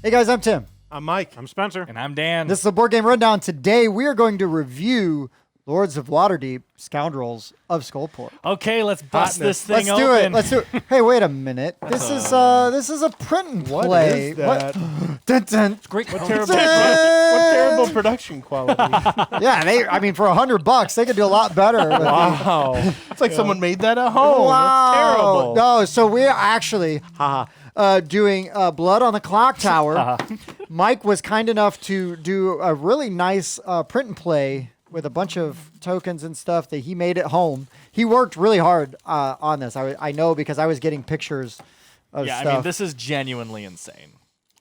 Hey guys, I'm Tim. I'm Mike. I'm Spencer. And I'm Dan. This is the Board Game Rundown. Today we are going to review Lords of Waterdeep, Scoundrels of Skullport. Okay, let's bust this thing Let's open. do it. Let's do it. Hey, wait a minute. This is a print and What play. is that? Dun, dun. It's great. What terrible production quality. Yeah, I mean, for $100, they could do a lot better. with Wow. It's like someone made that at home. Wow. That's terrible. No, so we're actually doing Blood on the Clocktower. Mike was kind enough to do a really nice print and play with a bunch of tokens and stuff that he made at home. He worked really hard on this. I know because I was getting pictures of stuff. I mean, this is genuinely insane.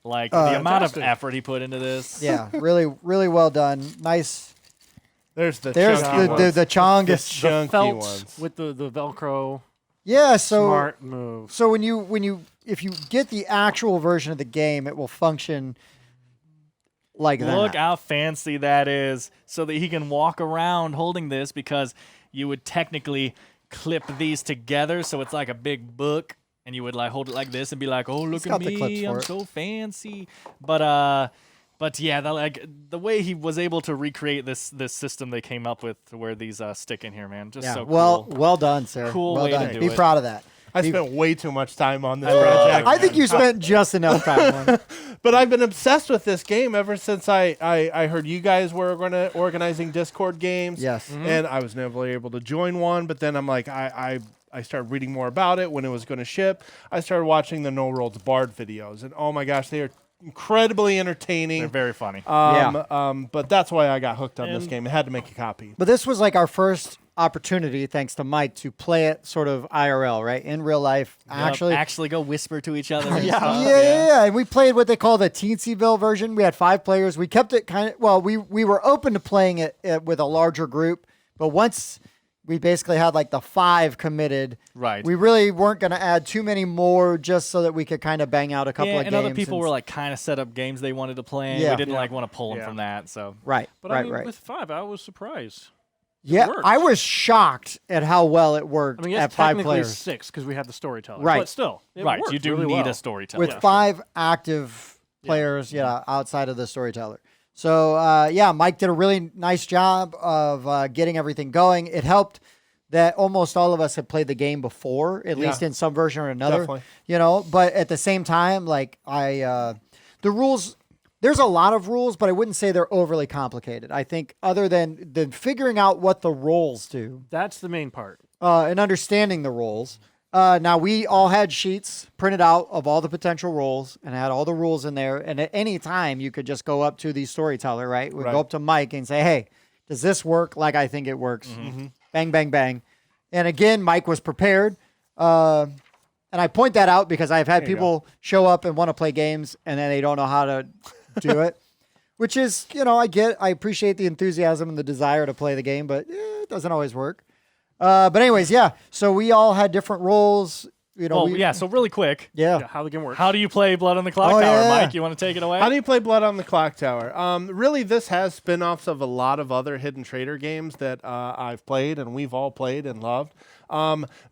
Like, the amount of fantastic. effort he put into this. Yeah, really, really well done. Nice. There's the There's chunky the ones. chongus. Chunky Felt ones. with the Velcro. Yeah, so Smart move. so if you get the actual version of the game, it will function like that. Look how fancy that is, so that he can walk around holding this, because you would technically clip these together, so it's like a big book, and you would like hold it like this and be like, "Oh, look at got the clips me, for I'm it. so fancy." But yeah, the way he was able to recreate this system they came up with, to where these stick in here, man, just Yeah, so well, cool. well done, sir. Cool well way to done. do Be it. proud of that. I Be- spent way too much time on this project. I think you spent just enough time on it. But I've been obsessed with this game ever since I heard you guys were organizing Discord games. Yes. And I was never able to join one. But then I'm like, I started reading more about it when it was going to ship. I started watching the No Worlds Bard videos. And oh my gosh, they are incredibly entertaining. They're very funny. But that's why I got hooked on this And- game. I had to make a copy. But this was like our first opportunity, thanks to Mike, to play it sort of IRL, right? In real life. Yep, actually go whisper to each other. And Yeah, stuff, yeah. And we played what they call the Teensyville version. We had 5 players. We kept it kind of, well, we were open to playing it with a larger group. But once we basically had like the 5 committed, Right. we really weren't going to add too many more just so that we could kind of bang out a couple Yeah, of and games. other people were like kind of set up games they wanted to play. And Yeah. we didn't like want to pull them Yeah. from that. So Right, But right, I mean, right. with 5, I was surprised. Yeah, worked. I was shocked at how well it worked I mean, at it's 5 technically players. 6 because we had the storyteller. Right. But still, it right, worked you do really need well. a storyteller. With 5 active players, outside of the storyteller. So, Mike did a really nice job of getting everything going. It helped that almost all of us had played the game before, at least in some version or another. Definitely. But at the same time, like the rules, there's a lot of rules, but I wouldn't say they're overly complicated. I think other than figuring out what the roles do That's the main part. and understanding the roles. Now, we all had sheets printed out of all the potential roles and had all the rules in there. And at any time, you could just go up to the storyteller, right? We'd go up to Mike and say, hey, does this work like I think it works? Bang, bang, bang. And again, Mike was prepared. And I point that out because I've had people show up and want to play games and then they don't know how to do it. Which is, I appreciate the enthusiasm and the desire to play the game, but it doesn't always work. But anyways, so we all had different roles. So really quick, Yeah, how the game works. how do you play Blood on the Clocktower, yeah. Mike? You want to take it away? How do you play Blood on the Clocktower? Really, this has spin-offs of a lot of other Hidden Trader games that I've played and we've all played and loved.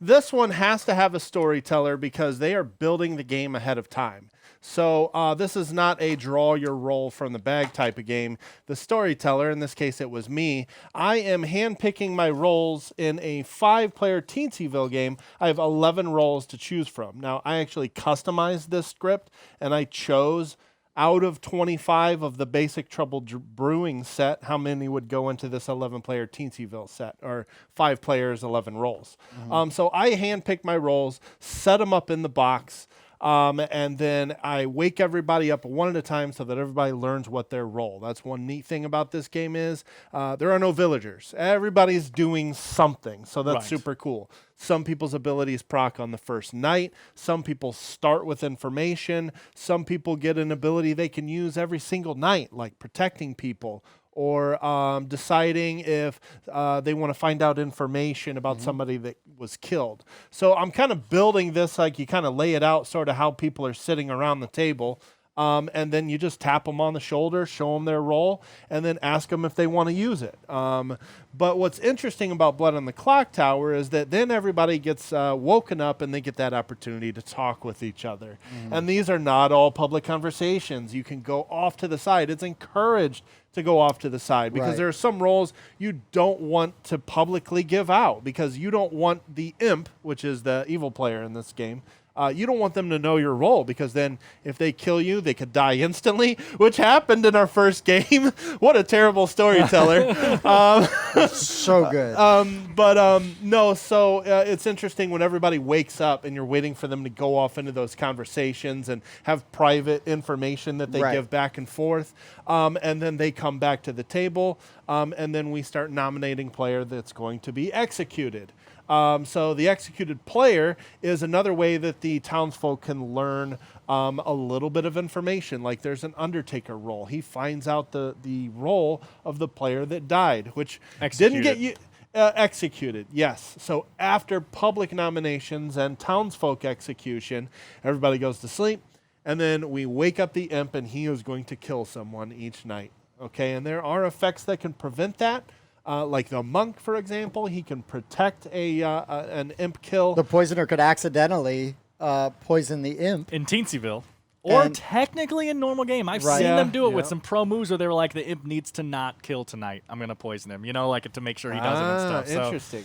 This one has to have a storyteller because they are building the game ahead of time. So this is not a draw your roll from the bag type of game. The storyteller, in this case it was me, I am handpicking my roles in a 5-player Teensyville game. I have 11 roles to choose from. Now, I actually customized this script, and I chose out of 25 of the basic Trouble Brewing set, how many would go into this 11-player Teensyville set, or 5 players, 11 roles. So I handpicked my roles, set them up in the box, and then I wake everybody up one at a time so that everybody learns what their role. That's one neat thing about this game is there are no villagers. Everybody's doing something, so that's super cool. Some people's abilities proc on the first night. Some people start with information. Some people get an ability they can use every single night, like protecting people, or deciding if they want to find out information about somebody that was killed. So I'm kind of building this, like you kind of lay it out sort of how people are sitting around the table. And then you just tap them on the shoulder, show them their roll, and then ask them if they want to use it. But what's interesting about Blood on the Clocktower is that then everybody gets woken up and they get that opportunity to talk with each other. And these are not all public conversations. You can go off to the side. It's encouraged to go off to the side because there are some roles you don't want to publicly give out because you don't want the imp, which is the evil player in this game, you don't want them to know your role because then if they kill you, they could die instantly, which happened in our first game. What a terrible storyteller. So good. No, so it's interesting when everybody wakes up and you're waiting for them to go off into those conversations and have private information that they give back and forth. And then they come back to the table, and then we start nominating player that's going to be executed. So the executed player is another way that the townsfolk can learn a little bit of information. Like there's an Undertaker role. He finds out the role of the player that died, which didn't get you executed. Yes. So after public nominations and townsfolk execution, everybody goes to sleep. And then we wake up the imp and he is going to kill someone each night. Okay. And there are effects that can prevent that. Like the monk, for example, he can protect an imp kill. The poisoner could accidentally poison the imp. In Teensyville. Or And- technically in normal game. I've Right. seen Yeah, them do it with yeah. some pro moves where they were like, the imp needs to not kill tonight. I'm going to poison him. You know, like to make sure he doesn't and stuff. So Interesting.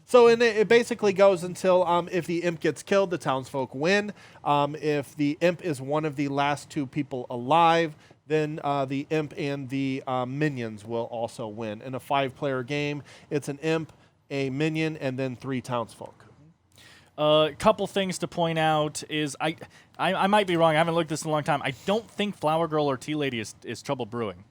So it basically goes until if the imp gets killed, the townsfolk win. If the imp is one of the last two people alive, then the imp and the minions will also win. In a 5-player game, it's an imp, a minion, and then 3 townsfolk. A couple things to point out is I might be wrong. I haven't looked at this in a long time. I don't think Flower Girl or Tea Lady is Trouble Brewing.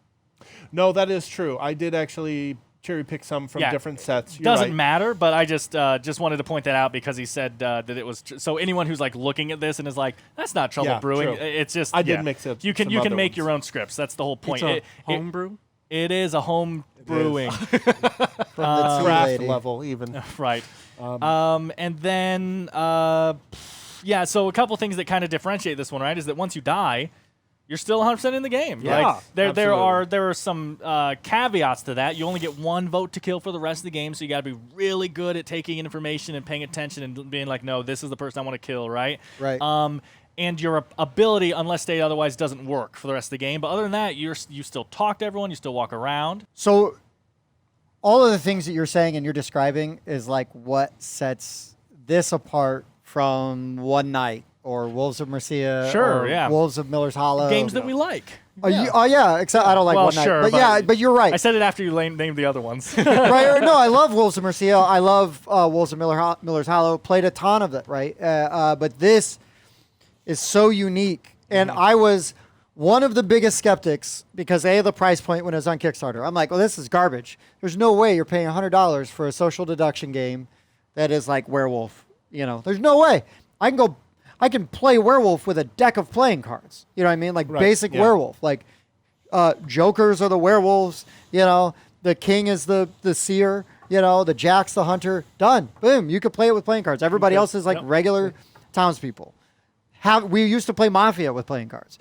No, that is true. I did actually cherry pick some from different sets. You're Doesn't right. matter, but I just wanted to point that out because he said that it was. So anyone who's like looking at this and is like, "That's not Trouble Yeah, Brewing," true. it's just I did mix up You can some other make ones. your own scripts. That's the whole point. It's a homebrew. It is a home brewing, From the tea Craft lady. level, even. right? And then so a couple things that kind of differentiate this one, right, is that once you die, you're still 100% in the game. Yeah, Like, there absolutely. are some caveats to that. You only get 1 vote to kill for the rest of the game, so you got to be really good at taking information and paying attention and being like, no, this is the person I want to kill, right? Right. And your ability, unless stated otherwise, doesn't work for the rest of the game. But other than that, you still talk to everyone, you still walk around. So all of the things that you're saying and you're describing is like what sets this apart from One Night or Wolves of Mercia Sure, or yeah. Wolves of Miller's Hollow. Games that we like. Except I don't like Well, One Night. sure, but but- yeah, but you're right. I said it after you named the other ones. Right? No, I love Wolves of Mercia. I love Wolves of Miller's Hollow. Played a ton of it, right? But this is so unique. And I was one of the biggest skeptics because of the price point when it was on Kickstarter. I'm like, well, this is garbage. There's no way you're paying $100 for a social deduction game that is like Werewolf. You know, there's no way. I can play Werewolf with a deck of playing cards. You know what I mean? Like basic yeah. Werewolf. Like Jokers are the werewolves. You know, the king is the seer. You know, the jack's the hunter. Done. Boom. You could play it with playing cards. Everybody else is like regular townspeople. We used to play Mafia with playing cards.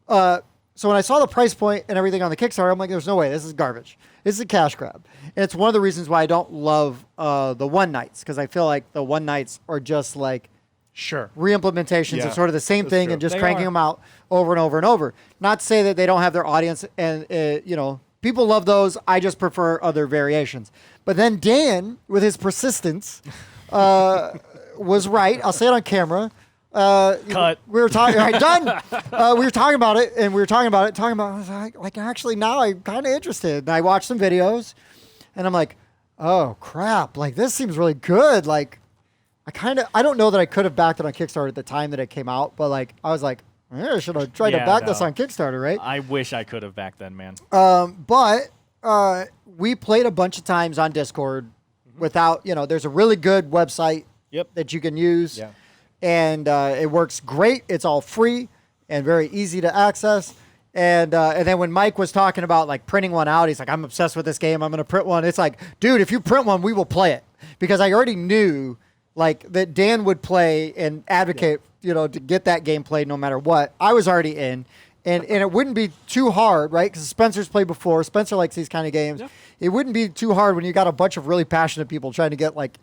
So when I saw the price point and everything on the Kickstarter, I'm like, there's no way. This is garbage. This is a cash grab. And it's one of the reasons why I don't love the One Nights, because I feel like the One Nights are just like Sure. re-implementations Yeah, of sort of the same that's thing true. and just They cranking are. them out over and over and over. Not to say that they don't have their audience and, people love those. I just prefer other variations. But then Dan, with his persistence, was right. I'll say it on camera. Cut. We were talking. All right, done. We were talking about it, and we were talking about it. I was like, actually, now I'm kind of interested. And I watched some videos, and I'm like, oh crap! Like this seems really good. Like, I don't know that I could have backed it on Kickstarter at the time that it came out, but like, I was like, I should have tried to Yeah, back this no. on Kickstarter, right? I wish I could have back then, man. But we played a bunch of times on Discord without, there's a really good website Yep. that you can use. Yeah. And it works great. It's all free and very easy to access. And then when Mike was talking about like printing one out, he's like, I'm obsessed with this game. I'm going to print one. It's like, dude, if you print one, we will play it. Because I already knew like that Dan would play and advocate, to get that game played no matter what. I was already in. And it wouldn't be too hard, right? Because Spencer's played before. Spencer likes these kind of games. Yeah. It wouldn't be too hard when you got a bunch of really passionate people trying to get like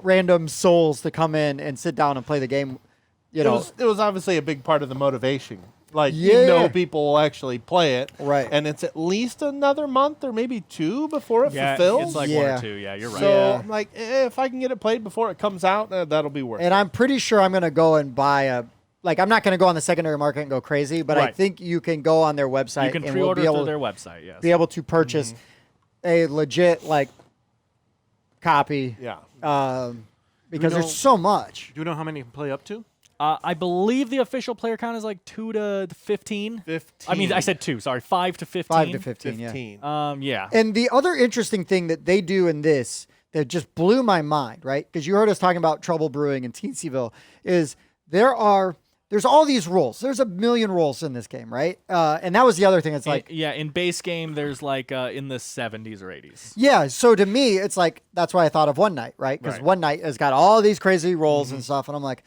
random souls to come in and sit down and play the game. It was obviously a big part of the motivation. Like, people will actually play it. Right. And it's at least another month or maybe 2 before it fulfills. It's like 1 or 2. Yeah, you're right. So, I'm like, if I can get it played before it comes out, that'll be worth it. And I'm pretty sure I'm going to go and buy I'm not going to go on the secondary market and go crazy, but I think you can go on their website. You can pre-order through their website, yes. Be able to purchase a legit, copy. Yeah. Because there's so much. Do you know how many you can play up to? I believe the official player count is like 2 to 15. 15. I mean, I said 2. Sorry, 5 to 15. 5 to 15, 15. Yeah. And the other interesting thing that they do in this that just blew my mind, right? Because you heard us talking about Trouble Brewing in Teensyville, is there's all these rules. There's a million rules in this game, right? And that was the other thing. It's like... in base game, there's in the 70s or 80s. Yeah, so to me, it's like, that's why I thought of One Night, right? Because One Night has got all these crazy rules and stuff, and I'm like,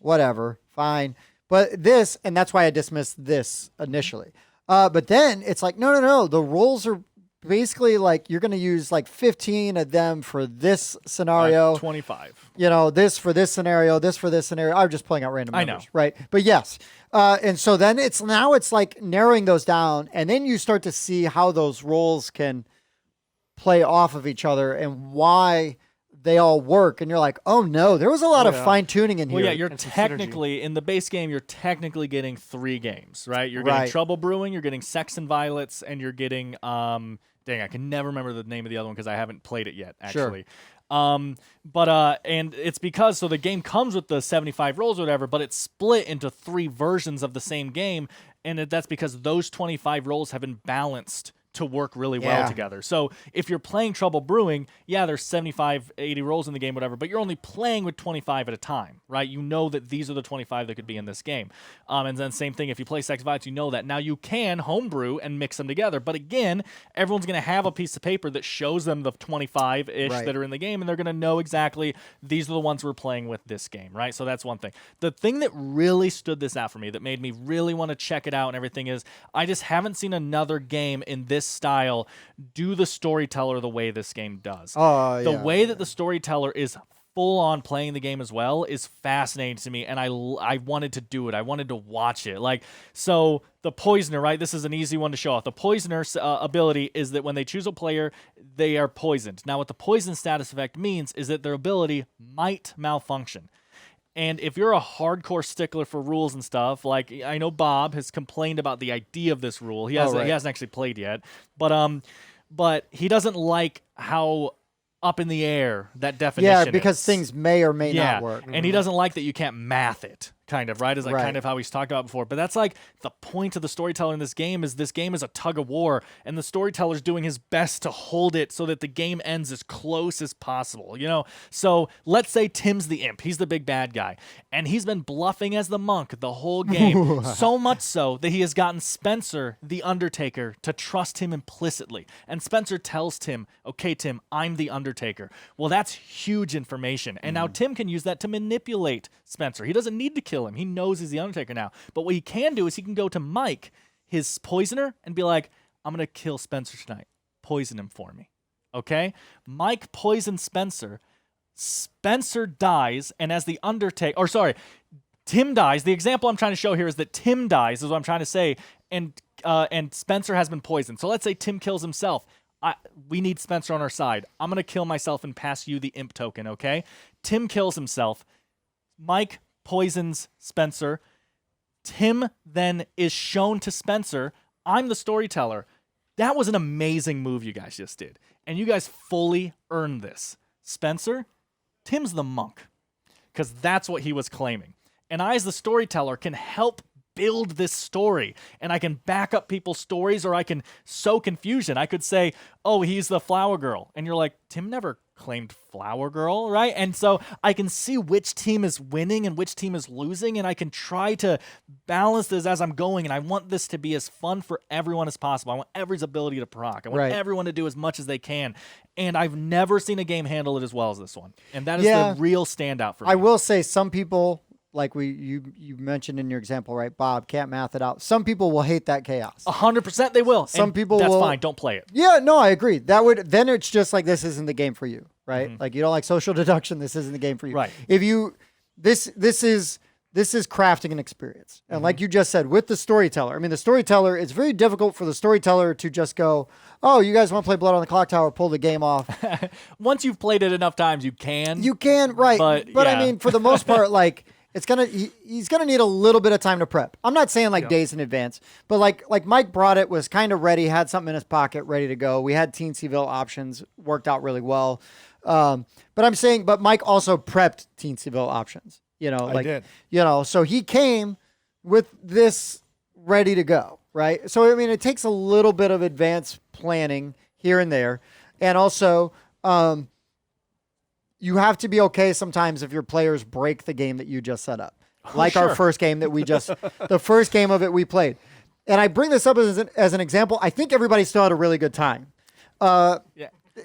whatever, fine. But this, and that's why I dismissed this initially. But then it's like, no. The rules are basically you're going to use 15 of them for this scenario. 25. This for this scenario, this for this scenario. I'm just pulling out random numbers. I know. Right? But yes. And so then it's narrowing those down, and then you start to see how those roles can play off of each other and why they all work, and you're like, oh no, there was a lot of fine tuning in here. Well, yeah, you're technically in the base game. You're technically getting 3 games, right? You're getting Trouble Brewing, you're getting Sex and Violets, and you're getting dang, I can never remember the name of the other one because I haven't played it yet, actually. Sure. And it's because the game comes with the 75 rolls or whatever, but it's split into 3 versions of the same game, and that's because those 25 rolls have been balanced to work really well together. So if you're playing Trouble Brewing, there's 75, 80 rolls in the game, whatever, but you're only playing with 25 at a time, right? You know that these are the 25 that could be in this game. And then same thing, if you play Sex Violence, you know that. Now you can homebrew and mix them together, but again, everyone's going to have a piece of paper that shows them the 25-ish that are in the game, and they're going to know exactly these are the ones we're playing with this game, right? So that's one thing. The thing that really stood this out for me, that made me really want to check it out and everything, is I just haven't seen another game in this style do the storyteller the way this game does. The way that the storyteller is full on playing the game as well is fascinating to me, and I wanted to do it. I wanted to watch it. So the Poisoner, right? This is an easy one to show off. The Poisoner's ability is that when they choose a player, they are poisoned. Now, what the poison status effect means is that their ability might malfunction. And if you're a hardcore stickler for rules and stuff, I know Bob has complained about the idea of this rule. He hasn't actually played yet, but he doesn't like how up in the air that definition is. Because things may or may not work. And he doesn't like that you can't math it, kind of, right? Is kind of how he's talked about before. But that's the point of the storyteller in this game is a tug of war, and the storyteller's doing his best to hold it so that the game ends as close as possible, So let's say Tim's the imp. He's the big bad guy, and he's been bluffing as the monk the whole game, so much so that he has gotten Spencer, the Undertaker, to trust him implicitly. And Spencer tells Tim, okay, Tim, I'm the Undertaker. Well, that's huge information. And now Tim can use that to manipulate Spencer. He doesn't need to kill him. He knows he's the Undertaker now. But what he can do is he can go to Mike, his poisoner, and be like, I'm going to kill Spencer tonight. Poison him for me. Okay? Mike poisons Spencer. Spencer dies, and as the Undertaker... Tim dies. The example I'm trying to show here is that Tim dies, is what I'm trying to say, and Spencer has been poisoned. So let's say Tim kills himself. We need Spencer on our side. I'm going to kill myself and pass you the imp token, okay? Tim kills himself. Mike poisons Spencer. Tim then is shown to Spencer. I'm the storyteller. That was an amazing move you guys just did. And you guys fully earned this. Spencer, Tim's the monk. Because that's what he was claiming. And I, as the storyteller, can help build this story, and I can back up people's stories, or I can sow confusion. I could say, oh, he's the flower girl, and you're like, Tim never claimed Flower Girl, right? And so I can see which team is winning and which team is losing, and I can try to balance this as I'm going, and I want this to be as fun for everyone as possible. I want everyone's ability to proc. I want everyone to do as much as they can, and I've never seen a game handle it as well as this one, and that is the real standout for me. I will say some people, like you mentioned in your example, right, Bob, can't math it out. Some people will hate that chaos. 100% they will. Some people that's will. Fine, don't play it. Yeah, no, I agree. Then it's just like this isn't the game for you, right? Like you don't like social deduction, this isn't the game for you. Right. If you this is crafting an experience. And like you just said, with the storyteller, I mean the storyteller, it's very difficult for the storyteller to just go, oh, you guys want to play Blood on the Clocktower, pull the game off. Once you've played it enough times, you can. You can, right. But I mean, for the most part, like he's gonna need a little bit of time to prep. I'm not saying like days in advance, but like Mike brought it, was kind of ready, had something in his pocket, ready to go. We had Teensyville options, worked out really well. But Mike also prepped Teensyville options. I did. So he came with this ready to go, right? So I mean, it takes a little bit of advanced planning here and there, and also. You have to be okay sometimes if your players break the game that you just set up. Like our first game that the first game of it we played. And I bring this up as an example. I think everybody still had a really good time. The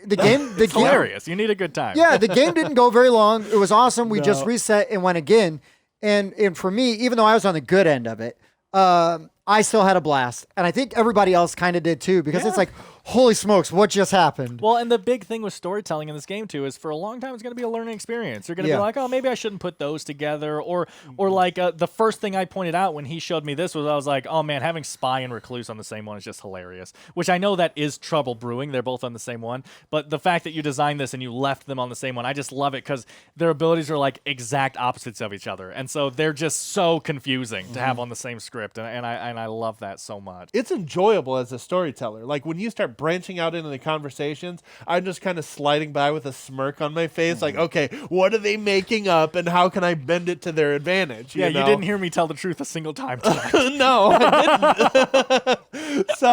game, it's hilarious. You need a good time. Yeah, the game didn't go very long. It was awesome. We just reset and went again. And for me, even though I was on the good end of it, I still had a blast. And I think everybody else kind of did too, because it's like, holy smokes, what just happened? Well, and the big thing with storytelling in this game too is for a long time it's going to be a learning experience. You're going to be like, oh, maybe I shouldn't put those together, or like the first thing I pointed out when he showed me this was I was like, oh man, having Spy and Recluse on the same one is just hilarious. Which I know that is trouble brewing. They're both on the same one, but the fact that you designed this and you left them on the same one, I just love it because their abilities are like exact opposites of each other, and so they're just so confusing to have on the same script, and I love that so much. It's enjoyable as a storyteller. Like when you start branching out into the conversations, I'm just kind of sliding by with a smirk on my face, like, okay, what are they making up, and how can I bend it to their advantage? You didn't hear me tell the truth a single time tonight. No, I didn't. So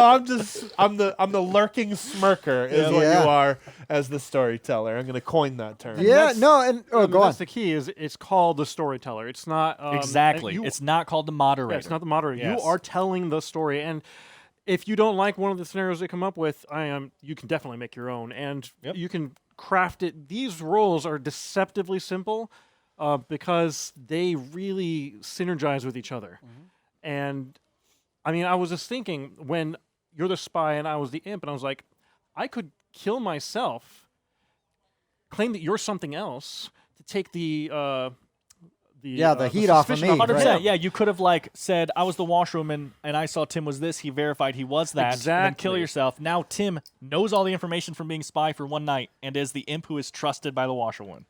I'm the lurking smirker is what you are as the storyteller. I'm going to coin that term. Yeah, no, and go on. That's the key. Is it's called the storyteller. It's not exactly. It's not called the moderator. Yeah, it's not the moderator. Yes. You are telling the story, and if you don't like one of the scenarios they come up with, you can definitely make your own, and you can craft it. These roles are deceptively simple because they really synergize with each other. And I mean, I was just thinking, when you're the spy and I was the imp, and I was like, I could kill myself, claim that you're something else to take the heat off of me. 100%. Right. Yeah, you could have like said, I was the washroom and I saw Tim was this. He verified he was that. Exactly. And then kill yourself. Now Tim knows all the information from being spy for one night and is the imp who is trusted by the washerwoman.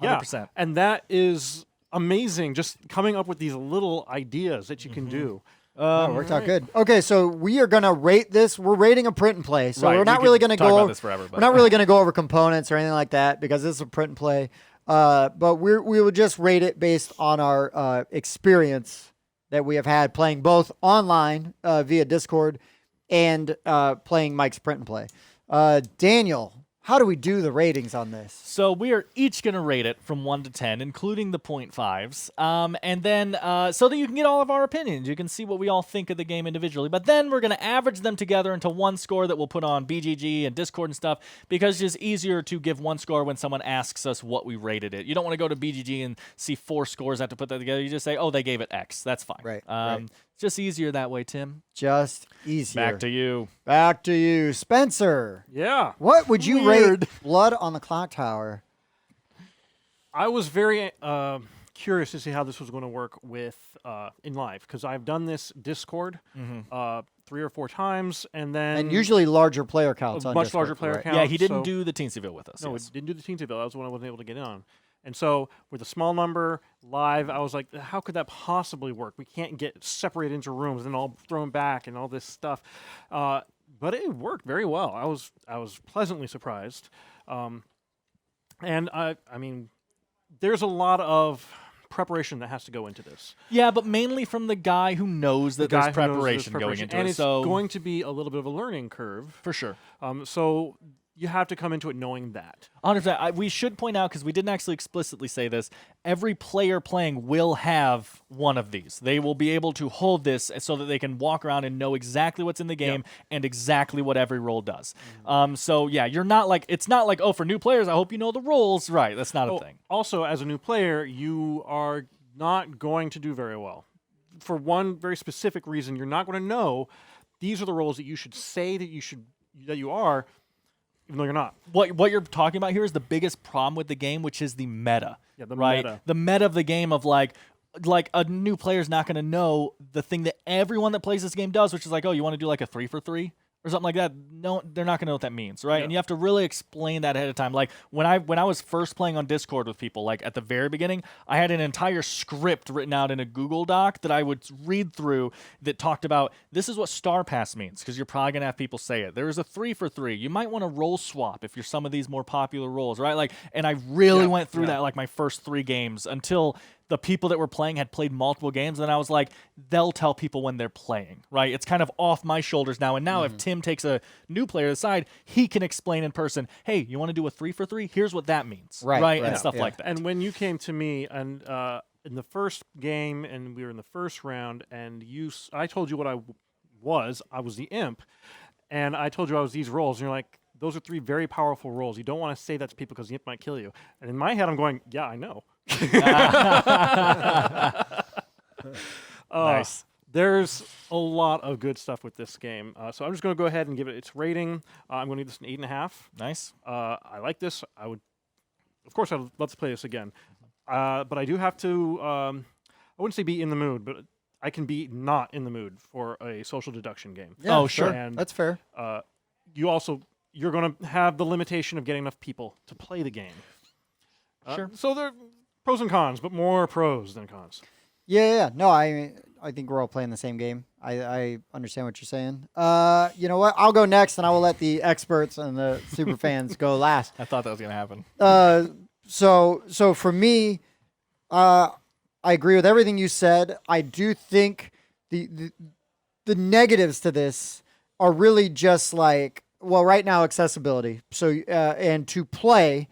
100%. Yeah, and that is amazing. Just coming up with these little ideas that you can do. It worked out good. Okay, so we are gonna rate this. We're rating a print and play, so we're not really gonna talk go about over this forever, we're not really gonna go over components or anything like that because this is a print and play. But we will just rate it based on our experience that we have had playing both online via Discord and playing Mike's print and play. Daniel, how do we do the ratings on this? So we are each going to rate it from 1 to 10, including the 0.5s. And then so that you can get all of our opinions. You can see what we all think of the game individually. But then we're going to average them together into one score that we'll put on BGG and Discord and stuff, because it's just easier to give one score when someone asks us what we rated it. You don't want to go to BGG and see 4 scores, have to put that together. You just say, oh, they gave it X. That's fine. Right. It's just easier that way, Tim. Just easier. Back to you. Spencer. Yeah. What would you rate Blood on the Clocktower? I was very curious to see how this was going to work with in live, because I've done this Discord 3 or 4 times, and then usually larger player counts. On much Discord, larger player right? counts. Yeah, he didn't do the Teensyville with us. No, yes. it didn't do the Teensyville. That was when I wasn't able to get in on. And so with a small number live, I was like, how could that possibly work? We can't get separated into rooms and all thrown back and all this stuff. But it worked very well. I was pleasantly surprised. And I mean, there's a lot of preparation that has to go into this. Yeah, but mainly from the guy who knows that there's preparation going into and it. it's going to be a little bit of a learning curve. For sure. So you have to come into it knowing that. 100%. We should point out, because we didn't actually explicitly say this, every player playing will have one of these. They will be able to hold this so that they can walk around and know exactly what's in the game and exactly what every role does. So yeah, you're not like, it's not like, oh, for new players, I hope you know the rules. Right, that's not a thing. Also, as a new player, you are not going to do very well. For one very specific reason, you're not going to know these are the roles that you should say that you are, even though you're not. What you're talking about here is the biggest problem with the game, which is the meta. Yeah, the right? meta. The meta of the game of like a new player's not going to know the thing that everyone that plays this game does, which is like, oh, you want to do like a 3-for-3 or something like that. No, they're not going to know what that means, right? Yeah. And you have to really explain that ahead of time. Like when I was first playing on Discord with people, like at the very beginning, I had an entire script written out in a Google Doc that I would read through that talked about, this is what Star Pass means, because you're probably going to have people say it. There is a 3-for-3. You might want to role swap if you're some of these more popular roles, right? Like, and I really went through that like my first 3 games until the people that were playing had played multiple games, and I was like, they'll tell people when they're playing, right? It's kind of off my shoulders now. And now if Tim takes a new player to the side, he can explain in person, hey, you want to do a 3-for-3? Here's what that means, right? And stuff like that. And when you came to me and in the first game, and we were in the first round, and I told you what I was the imp, and I told you I was these roles, and you're like, those are 3 very powerful roles. You don't want to say that to people because the imp might kill you. And in my head, I'm going, yeah, I know. Nice. There's a lot of good stuff with this game. So I'm just going to go ahead and give it its rating. I'm going to give this an 8.5. Nice. I like this. Of course, I'd love to play this again. But I do have to, I wouldn't say be in the mood, but I can be not in the mood for a social deduction game. Yeah, Oh, sure. And that's fair. You're going to have the limitation of getting enough people to play the game. Sure. So there are pros and cons, but more pros than cons. Yeah. No, I think we're all playing the same game. I understand what you're saying. You know what? I'll go next, and I will let the experts and the super fans go last. I thought that was going to happen. So for me, I agree with everything you said. I do think the negatives to this are really just like, well, right now, accessibility. So and to play,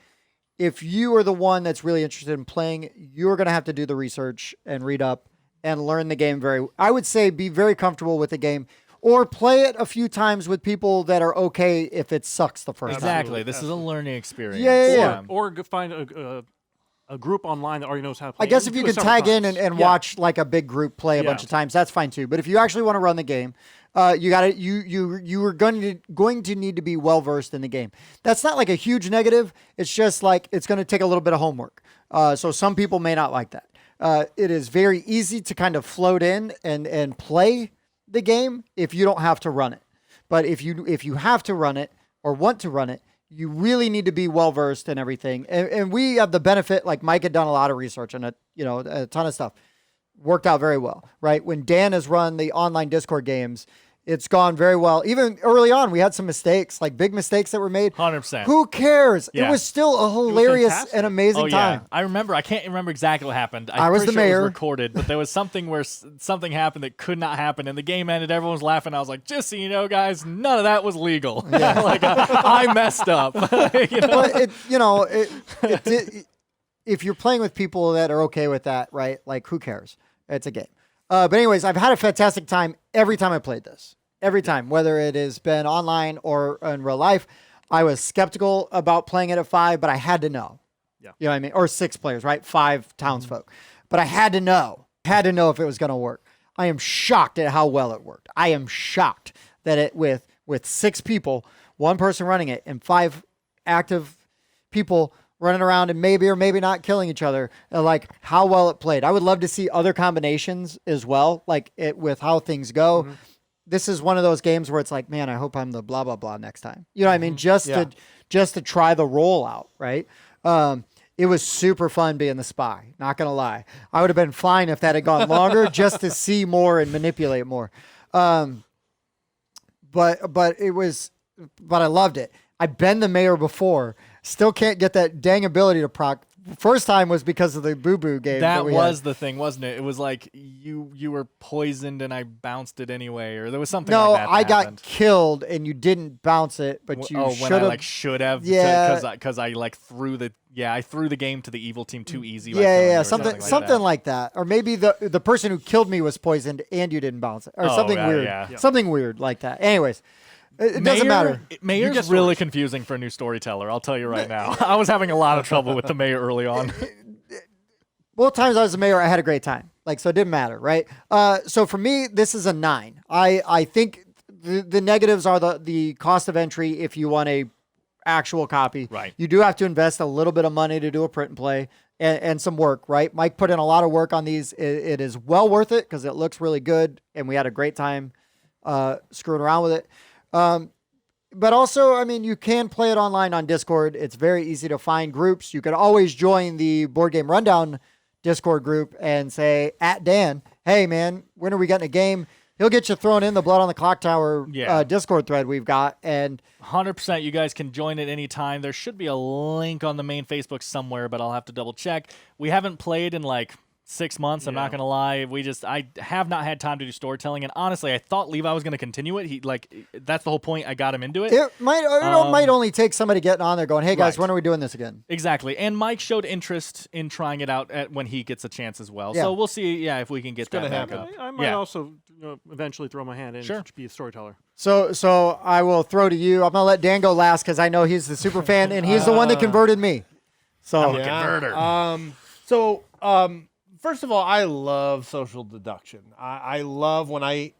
if you are the one that's really interested in playing, you're going to have to do the research and read up and learn the game I would say be very comfortable with the game, or play it a few times with people that are okay if it sucks the first time. Exactly. This is a learning experience. Yeah. Or find a group online that already knows how to play. I guess it. if you Do it can several tag in times. and watch like a big group play a bunch of times, that's fine too. But if you actually want to run the game, you are going to need to be well versed in the game. That's not like a huge negative. It's just like it's going to take a little bit of homework. So some people may not like that. It is very easy to kind of float in and play the game if you don't have to run it. But if you have to run it or want to run it, you really need to be well versed in everything. And we have the benefit, like Mike had done a lot of research on it, a ton of stuff. Worked out very well, right? When Dan has run the online Discord games, it's gone very well. Even early on, we had some mistakes, like big mistakes that were made. 100%. Who cares? Yeah. It was still a hilarious and amazing time. I remember. I can't remember exactly what happened. I was the mayor. It was recorded, but there was something where something happened that could not happen, and the game ended. Everyone was laughing. I was like, just so you know, guys, none of that was legal. Yeah. Like I messed up. But if you're playing with people that are okay with that, right? Like, who cares? It's a game. But anyways, I've had a fantastic time every time I played this. Every time, whether it has been online or in real life. I was skeptical about playing it at 5, but I had to know. Yeah. You know what I mean? Or 6 players, right? 5 townsfolk. But I had to know. If it was going to work. I am shocked at how well it worked. I am shocked that it with 6 people, 1 person running it, and 5 active people running around and maybe or maybe not killing each other, like how well it played. I would love to see other combinations as well, like it with how things go. Mm-hmm. This is one of those games where it's like, man, I hope I'm the blah, blah, blah next time. You know what I mean? Just to try the roll out, right? It was super fun being the spy, not going to lie. I would have been fine if that had gone longer just to see more and manipulate more. But I loved it. I've been the mayor before. Still can't get that dang ability to proc first time was because of the Boo Boo game. That we was had. the thing, wasn't it? It was like you were poisoned and I bounced it anyway, or there was something No, like that. I got happened. killed and you didn't bounce it, but you when should I have. like should have, Yeah. because I like threw the game to the evil team too easy. by Yeah, killing yeah, you or something like that. Or maybe the person who killed me was poisoned and you didn't bounce it, or Oh, something yeah, weird, yeah. something weird like that. Anyways, it doesn't matter. Mayor's really confusing for a new storyteller. I'll tell you right now. I was having a lot of trouble with the mayor early on. Both times I was the mayor, I had a great time. Like, so it didn't matter, right? So for me, this is a 9. I think the negatives are the cost of entry if you want a actual copy. Right. You do have to invest a little bit of money to do a print and play and some work, right? Mike put in a lot of work on these. It is well worth it because it looks really good, and we had a great time screwing around with it. But also, I mean, you can play it online on Discord. It's very easy to find groups. You can always join the Board Game Rundown Discord group and say, @Dan, hey, man, when are we getting a game? He'll get you thrown in the Blood on the Clocktower Discord thread we've got. And 100%, you guys can join at any time. There should be a link on the main Facebook somewhere, but I'll have to double check. We haven't played in like 6 months. I'm not going to lie. I have not had time to do storytelling. And honestly, I thought Levi was going to continue it. That's the whole point. I got him into it. it might only take somebody getting on there going, hey, guys, Right. when are we doing this again? Exactly. And Mike showed interest in trying it out when he gets a chance as well. Yeah. So we'll see if we can get that back up. I might also eventually throw my hand in to be a storyteller. So I will throw to you. I'm going to let Dan go last because I know he's the super fan, and he's the one that converted me. So Converter. First of all, I love social deduction. I love when I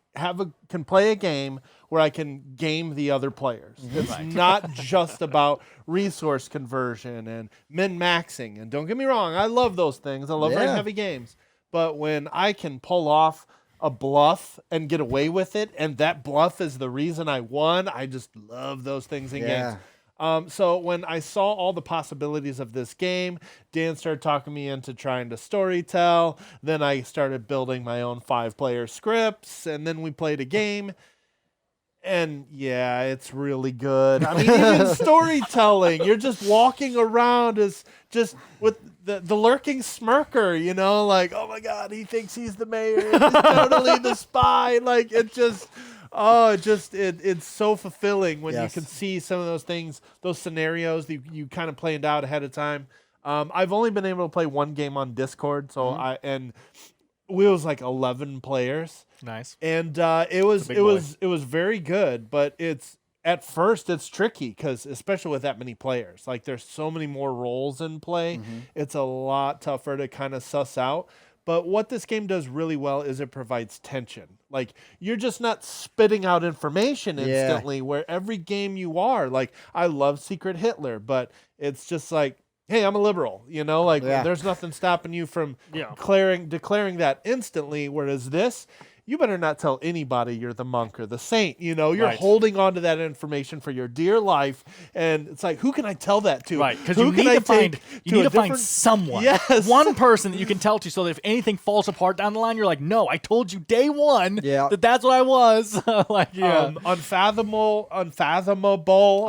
can play a game where I can game the other players. It's not just about resource conversion and min-maxing. And don't get me wrong, I love those things. I love very heavy games. But when I can pull off a bluff and get away with it, and that bluff is the reason I won, I just love those things in games. So when I saw all the possibilities of this game, Dan started talking me into trying to storytell. Then I started building my own 5-player scripts, and then we played a game. And yeah, it's really good. I mean, even storytelling, you're just walking around as just with the lurking smirker, like, oh my God, he thinks he's the mayor. He's totally the spy. Like, it just... Oh, it's so fulfilling when you can see some of those things, those scenarios that you kind of planned out ahead of time. I've only been able to play one game on Discord, so we was like 11 players. Nice. And it was very good, but at first it's tricky because especially with that many players, like there's so many more roles in play. It's a lot tougher to kind of suss out. But what this game does really well is it provides tension. Like, you're just not spitting out information instantly where every game you are. Like, I love Secret Hitler, but it's just like, hey, I'm a liberal, there's nothing stopping you from declaring that instantly. Whereas this, you better not tell anybody you're the monk or the saint. You're holding on to that information for your dear life. And it's like, who can I tell that to? Right, because you need to find someone. Yes. One person that you can tell to so that if anything falls apart down the line, you're like, no, I told you day one that's what I was. Unfathomable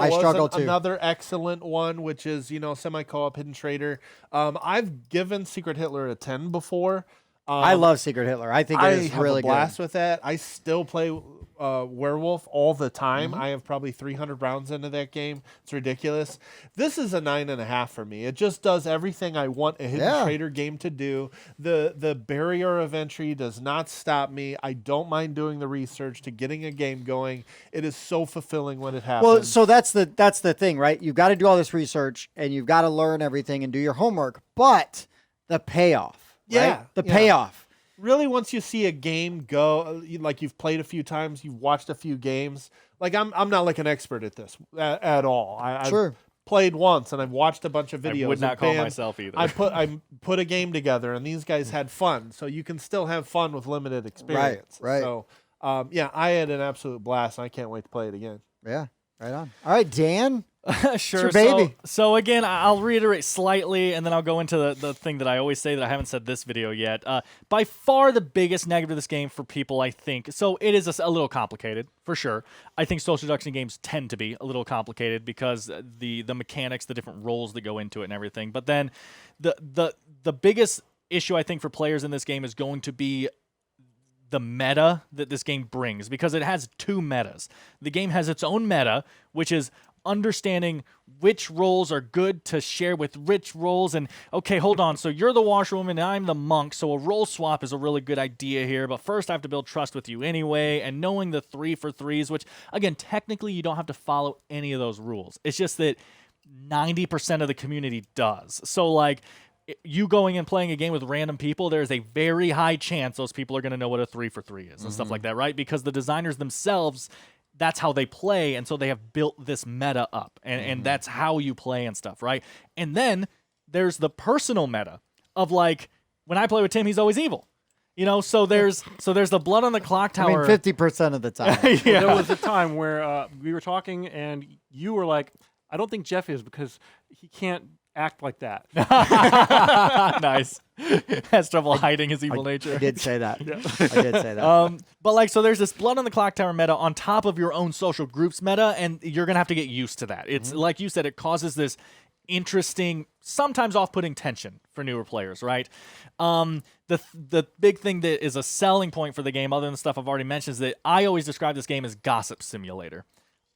I struggle too. Another excellent one, which is, semi-co-op Hidden Trader. I've given Secret Hitler a 10 before. I love Secret Hitler. I think it is really good. I have a blast with that. I still play Werewolf all the time. I have probably 300 rounds into that game. It's ridiculous. This is a 9.5 for me. It just does everything I want a Hidden Trader game to do. The barrier of entry does not stop me. I don't mind doing the research to getting a game going. It is so fulfilling when it happens. Well, so that's the thing, right? You've got to do all this research and you've got to learn everything and do your homework. But the payoff. Right? The payoff. Really, once you see a game go, like you've played a few times, you've watched a few games. Like I'm not like an expert at this at all. I've played once and I've watched a bunch of videos. I would not call myself either. I put a game together and these guys had fun. So you can still have fun with limited experience. Right. So I had an absolute blast and I can't wait to play it again. Yeah. Right on. All right, Dan. Sure. It's your baby. So again, I'll reiterate slightly, and then I'll go into the thing that I always say that I haven't said this video yet. By far the biggest negative of this game for people, I think. So it is a little complicated, for sure. I think social deduction games tend to be a little complicated because the mechanics, the different roles that go into it and everything. But then the biggest issue, I think, for players in this game is going to be the meta that this game brings, because it has two metas. The game has its own meta, which is understanding which roles are good to share with which roles. And okay, hold on, so you're the washerwoman and I'm the monk, so a role swap is a really good idea here, but first I have to build trust with you anyway. And knowing the 3-for-3s, which again, technically you don't have to follow any of those rules, it's just that 90% of the community does. So like, you going and playing a game with random people, there's a very high chance those people are going to know what a 3-for-3 is and stuff like that, right? Because the designers themselves, that's how they play, and so they have built this meta up, and that's how you play and stuff, right? And then there's the personal meta of like, when I play with Tim, he's always evil. You know, so there's the blood on the clock tower. I mean, 50% of the time. Yeah. There was a time where we were talking, and you were like, I don't think Jeff is, because he can't act like that. Nice. Has trouble hiding his evil nature. I did say that. Yeah. I did say that. But like, so there's this blood on the clock tower meta on top of your own social groups meta, and you're gonna have to get used to that. It's like you said, it causes this interesting, sometimes off-putting tension for newer players, right? The big thing that is a selling point for the game, other than the stuff I've already mentioned, is that I always describe this game as gossip simulator.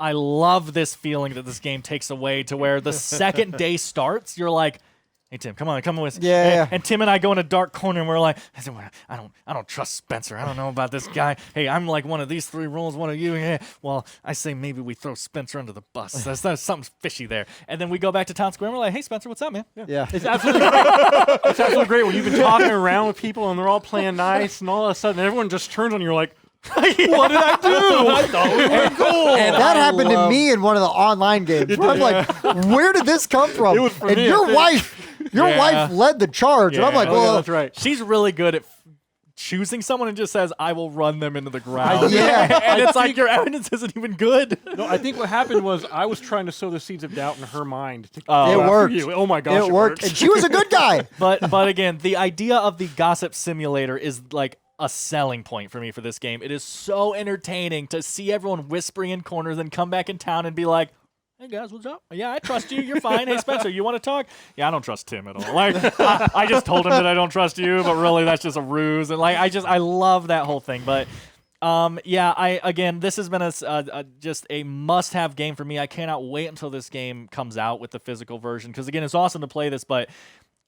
I love this feeling that this game takes away, to where the second day starts, you're like, hey Tim, come on with us. Yeah. And Tim and I go in a dark corner and we're like, I don't trust Spencer. I don't know about this guy. Hey, I'm like one of these 3 roles, one of you. Yeah. Well, I say maybe we throw Spencer under the bus. There's something fishy there. And then we go back to town square and we're like, hey Spencer, what's up, man? Yeah. It's absolutely great. It's absolutely great when you've been talking around with people and they're all playing nice, and all of a sudden everyone just turns on you, you're like, what did I do? I thought we were cool. And that happened to me in one of the online games. Where I'm like, where did this come from? It was for and me, your wife led the charge. And I'm like, well, that's right. She's really good at choosing someone and just says, I will run them into the ground. Yeah. And it's like, your evidence isn't even good. No, I think what happened was I was trying to sow the seeds of doubt in her mind. It worked. You. Oh my gosh, it worked. And she was a good guy. But again, the idea of the gossip simulator is like a selling point for me for this game. It is so entertaining to see everyone whispering in corners and come back in town and be like, hey guys, what's up? Yeah, I trust you. You're fine. Hey Spencer, you want to talk? Yeah, I don't trust Tim at all. Like, I just told him that I don't trust you, but really that's just a ruse. And like, I love that whole thing. But again, this has been just a must-have game for me. I cannot wait until this game comes out with the physical version, because again, it's awesome to play this, but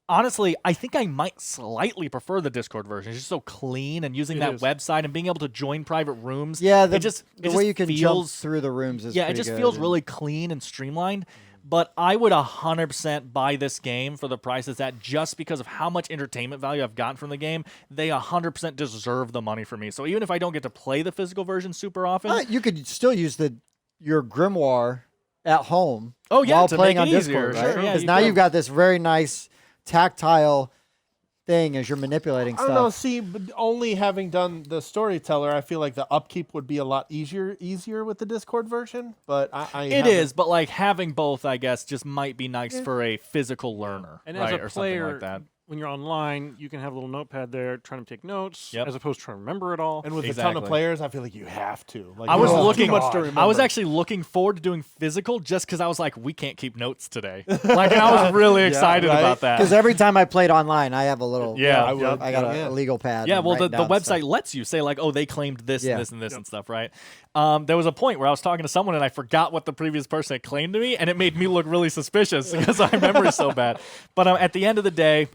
honestly, I think I might slightly prefer the Discord version. It's just so clean, and using that website and being able to join private rooms. Yeah, the way you can jump through the rooms is it just feels really clean and streamlined. But I would 100% buy this game for the price it's at, just because of how much entertainment value I've gotten from the game. They 100% deserve the money for me. So even if I don't get to play the physical version super often, you could still use your grimoire at home. Oh yeah, while to playing make it on easier. Discord, right? Sure, yeah, Because now you've got this very nice tactile thing as you're manipulating stuff. I don't know. See, but only having done the storyteller, I feel like the upkeep would be a lot easier with the Discord version. But it is. But like having both, I guess, just might be nice for a physical learner, and right, as a or player, something like that. When you're online, you can have a little notepad there trying to take notes, as opposed to trying to remember it all. And with a ton of players, I feel like you have to. Like, I was looking. Too much to remember. I was actually looking forward to doing physical, just because I was like, we can't keep notes today. Like, and I was really excited about that. Because every time I played online, I have a little. I got a legal pad. Yeah, well, the website lets you say like, oh, they claimed this and this and this and stuff, right? There was a point where I was talking to someone and I forgot what the previous person had claimed to me, and it made me look really suspicious because my memory's so bad. But at the end of the day,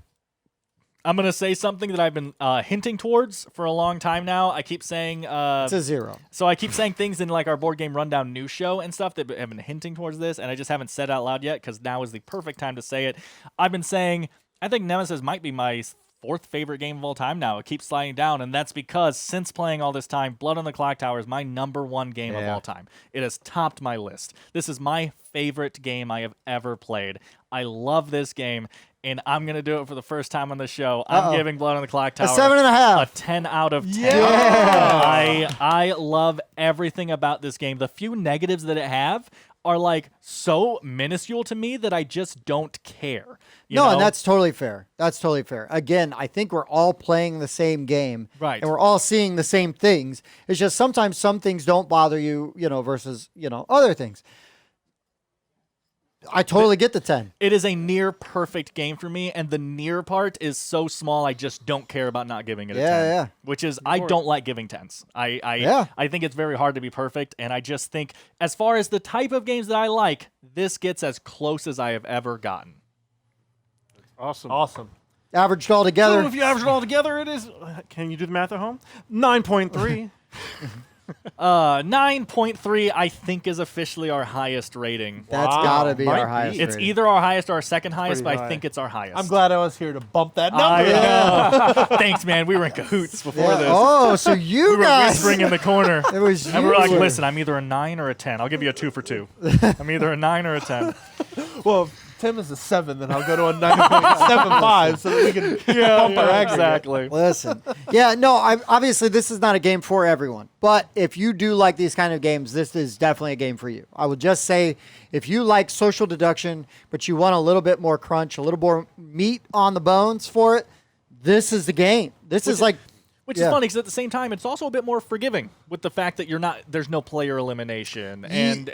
I'm going to say something that I've been hinting towards for a long time now. I keep saying... it's a 0. So I keep saying things in like our Board Game Rundown news show and stuff that have been hinting towards this, and I just haven't said it out loud yet, because now is the perfect time to say it. I've been saying, I think Nemesis might be my 4th favorite game of all time now. It keeps sliding down, and that's because since playing all this time, Blood on the Clocktower is my #1 game of all time. It has topped my list. This is my favorite game I have ever played. I love this game, and I'm going to do it for the first time on the show. I'm giving Blood on the Clocktower a 7.5. A 10 out of 10. Yeah. I love everything about this game. The few negatives that it have are like so minuscule to me that I just don't care. You No, know? and that's totally fair. That's totally fair. Again, I think we're all playing the same game. Right. And we're all seeing the same things. It's just sometimes some things don't bother you, versus, other things. I totally get the 10. It is a near perfect game for me, and the near part is so small I just don't care about not giving it a 10. Yeah. Which is, I don't like giving 10s. I think it's very hard to be perfect, and I just think, as far as the type of games that I like, this gets as close as I have ever gotten. Awesome. Averaged all together. So if you average it all together, it is. Can you do the math at home? 9.3. 9.3, I think, is officially our highest rating. That's got to be Might our be. highest. It's rating. either our highest or our second highest, but pretty I high. think it's our highest. I'm glad I was here to bump that number. I know. Thanks, man. We were in cahoots before this. Oh, so you We were guys. whispering in the corner. It was And we were like, you. listen, I'm either a 9 or a 10. I'll give you a 2 for 2. I'm either a 9 or a 10. Well, if Tim is a 7, then I'll go to a 9.75 so that we can bump our aggregate. Exactly. Listen. Yeah, no, obviously this is not a game for everyone. But if you do like these kind of games, this is definitely a game for you. I would just say if you like social deduction, but you want a little bit more crunch, a little more meat on the bones for it, this is the game. Which is funny because at the same time, it's also a bit more forgiving with the fact that there's no player elimination and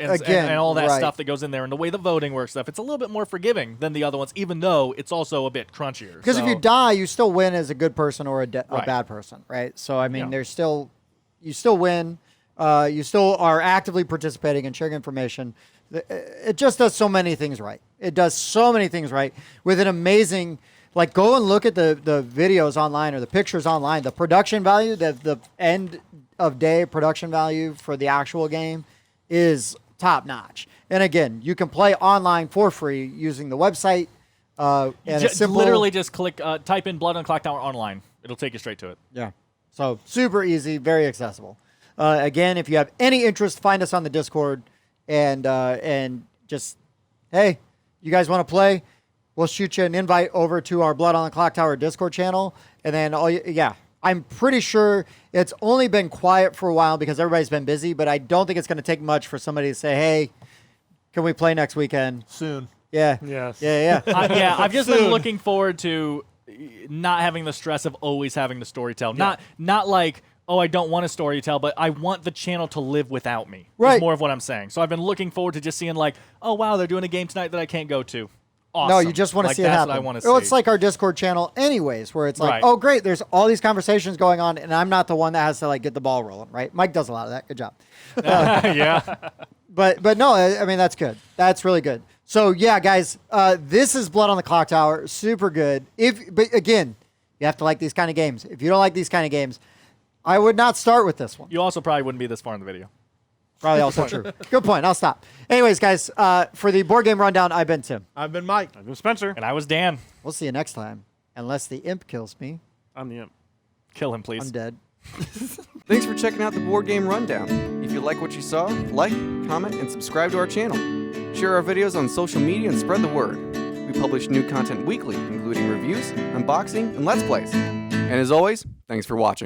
all that right. stuff that goes in there and the way the voting works stuff. It's a little bit more forgiving than the other ones, even though it's also a bit crunchier. Because if you die, you still win as a good person or a Right. bad person, right? So, I mean, Yeah. you still win. You still are actively participating and sharing information. It just does so many things right. It does so many things right with an amazing, like, go and look at the videos online or the pictures online. The production value, the end of day production value for the actual game is top notch. And again, you can play online for free using the website. And a simple, literally just type in Blood on Clocktower online. It'll take you straight to it. Yeah. So super easy, very accessible. Again, if you have any interest, find us on the Discord and just, hey, you guys want to play? We'll shoot you an invite over to our Blood on the Clocktower Discord channel. And then, I'm pretty sure it's only been quiet for a while because everybody's been busy, but I don't think it's going to take much for somebody to say, hey, can we play next weekend? Soon. Yeah. Yes. Yeah. I've just Soon. been looking forward to not having the stress of always having the story tell. Not like, oh, I don't want a story tell, but I want the channel to live without me. Right. Is more of what I'm saying. So I've been looking forward to just seeing like, oh, wow, they're doing a game tonight that I can't go to. Awesome. No, you just want to Like, see it that's happen. What I want to Well, see. it's like our Discord channel anyways, where it's like, Right. oh, great, there's all these conversations going on, and I'm not the one that has to, like, get the ball rolling, right? Mike does a lot of that. Good job. yeah. But no, I mean, that's good. That's really good. So, yeah, guys, this is Blood on the Clocktower. Super good. But, again, you have to like these kind of games. If you don't like these kind of games, I would not start with this one. You also probably wouldn't be this far in the video. Probably also true. Good point. I'll stop. Anyways, guys, for the board game rundown, I've been Tim. I've been Mike. I'm Spencer. And I was Dan. We'll see you next time. Unless the imp kills me, I'm the imp. Kill him, please. I'm dead. Thanks for checking out the Board Game Rundown. If you like what you saw, like, comment, and subscribe to our channel. Share our videos on social media and spread the word. We publish new content weekly, including reviews, unboxing, and Let's Plays. And as always, thanks for watching.